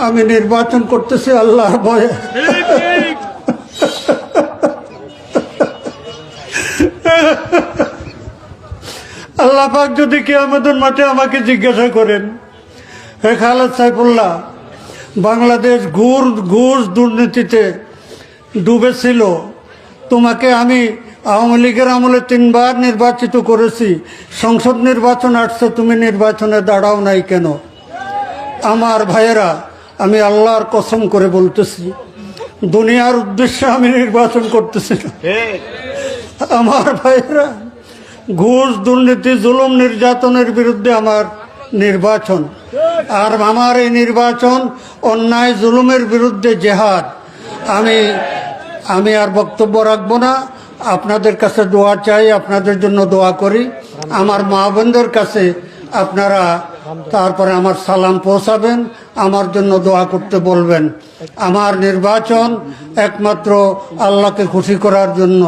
আমি নির্বাচন করতেছি আল্লাহর ভয়ে। আল্লাহ পাক যদি কিয়ামতের মাঠে আমাকে জিজ্ঞাসা করেন, হে খালেদ সাইফুল্লাহ, বাংলাদেশ ঘুষ দুর্নীতিতে ডুবেছিল, তোমাকে আমি আওয়ামী লীগের আমলে 3 বার নির্বাচিত করেছি, সংসদ নির্বাচন আসছে, তুমি নির্বাচনে দাঁড়াও নাই কেন? আমার ভাইয়েরা, আমি আল্লাহর কসম করে বলতেছি, দুনিয়ার উদ্দেশ্যে আমি নির্বাচন করতেছি না। আমার ভাইয়েরা, ঘুষ দুর্নীতি জুলুম নির্যাতনের বিরুদ্ধে আমার নির্বাচন, আর আমার এই নির্বাচন অন্যায় জুলুমের বিরুদ্ধে জেহাদ। আমি আর বক্তব্য রাখবো না। আপনাদের কাছে দোয়া চাই, আপনাদের জন্য দোয়া করি। আমার মা বোনদের কাছে আপনারা তারপরে আমার সালাম পৌঁছাবেন, আমার জন্য দোয়া করতে বলবেন। আমার নির্বাচন একমাত্র আল্লাহকে খুশি করার জন্য।